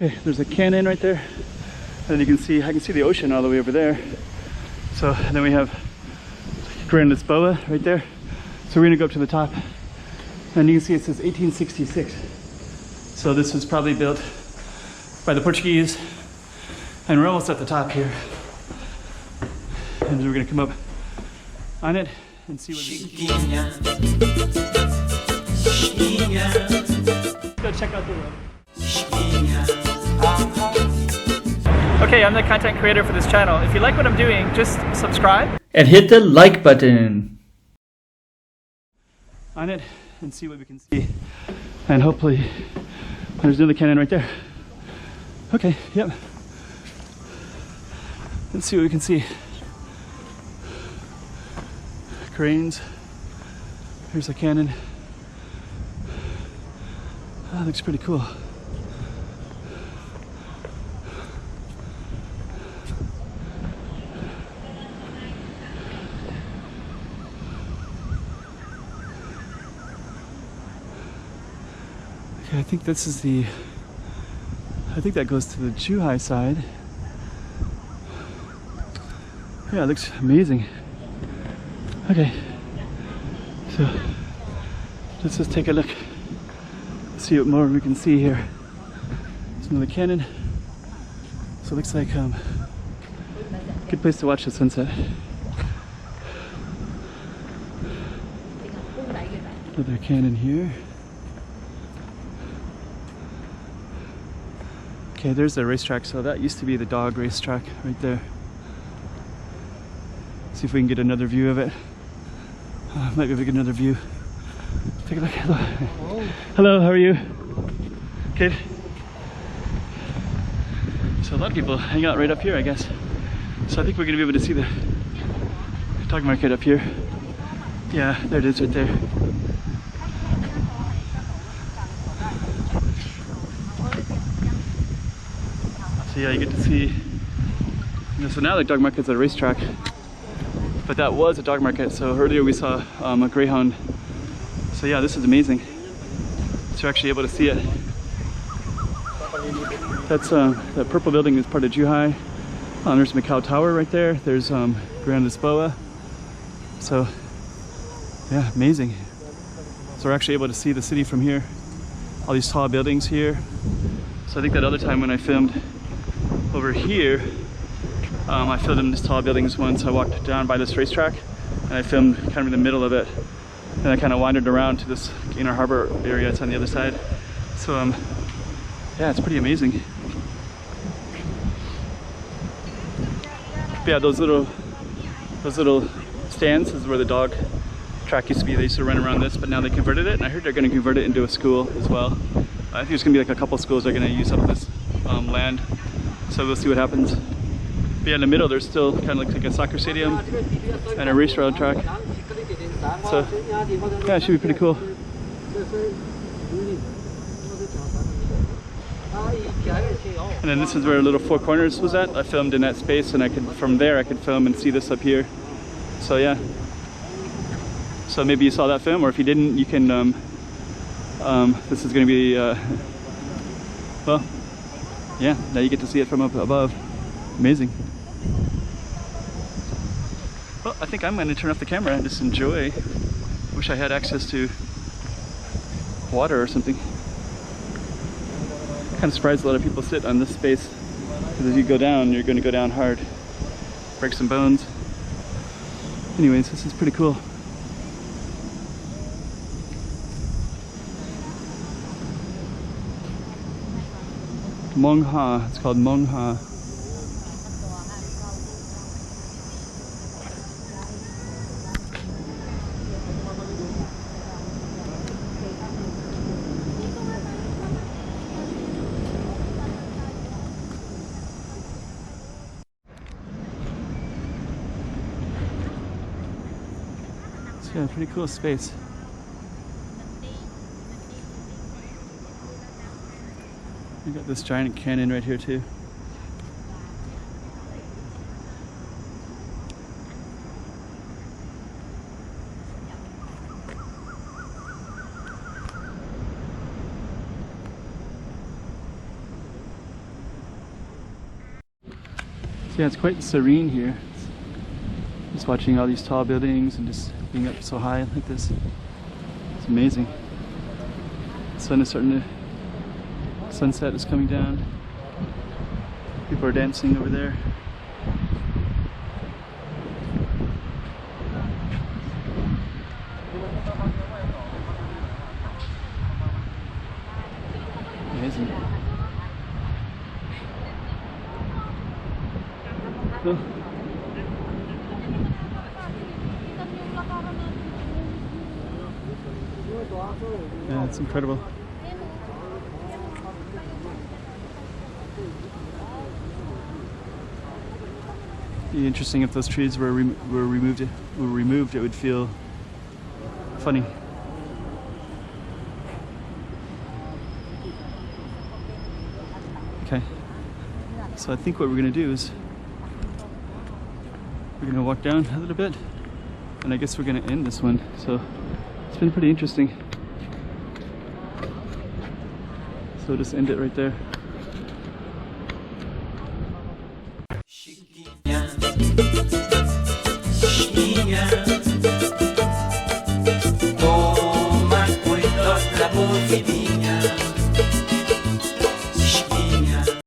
Okay, there's a canyon right there, and you can see, I can see the ocean all the way over there. So and then we have Grand Lisboa right there. So we're gonna go up to the top, and you can see it says 1866. So this was probably built by the Portuguese, and we're almost at the top here. And we're gonna come up on it and see what we can. Go check out the road. Okay, I'm the content creator for this channel. If you like what I'm doing, just subscribe and hit the like button on it and see what we can see. And hopefully there's another canyon right there. Okay, yep. Let's see what we can see. Cranes. Here's a canyon. That looks pretty cool. Okay, I think this is the, I think that goes to the Zhuhai side. Yeah, it looks amazing. Okay, so let's just take a look, see what more we can see here. There's another canyon. So it looks like a good place to watch the sunset. Another canyon here. Okay, there's the racetrack. So that used to be the dog racetrack right there. See if we can get another view of it. Might be able to get another view. Take a look. Hello. Hello, how are you? Good. So a lot of people hang out right up here, I guess. So I think we're gonna be able to see the dog market up here. Yeah, there it is right there. So yeah, you get to see, you know, so now the dog market's at a racetrack, but that was a dog market. So earlier we saw a greyhound. So yeah, this is amazing. So you're actually able to see it. That's that purple building is part of Zhuhai. There's Macau Tower right there. There's Grand Lisboa. So yeah, amazing. So we're actually able to see the city from here. All these tall buildings here. So I think that other time when I filmed over here, I filmed in these tall buildings once. I walked down by this racetrack and I filmed kind of in the middle of it. And I kind of wandered around to this inner harbor area. It's on the other side. So yeah, it's pretty amazing. But yeah, those little stands is where the dog track used to be. They used to run around this, but now they converted it, and I heard they're going to convert it into a school as well. I think there's going to be like a couple schools that are going to use up this land, so we'll see what happens. But yeah, in the middle there's still kind of looks like a soccer stadium and a race road track. So yeah, it should be pretty cool. And then this is where Little Four Corners was at. I filmed in that space, and I could, from there I could film and see this up here. So yeah. So maybe you saw that film, or if you didn't, you can, this is going to be, well, yeah, now you get to see it from up above. Amazing. Well, I think I'm going to turn off the camera and just enjoy. Wish I had access to water or something. Kind of surprised a lot of people sit on this space, because as you go down, you're going to go down hard. Break some bones. Anyways, this is pretty cool. Mong-Há, it's called Mong-Há. It's got a pretty cool space. We got this giant canyon right here too. Yeah, it's quite serene here. Just watching all these tall buildings and just being up so high like this. It's amazing. The sun is starting to, sunset is coming down. People are dancing over there. Amazing. Oh. Yeah, it's incredible. Be interesting if those trees were removed. It would feel funny. Okay. So I think what we're gonna do is we're gonna walk down a little bit, and I guess we're gonna end this one. So it's been pretty interesting. So just end it right there. Chiquinha,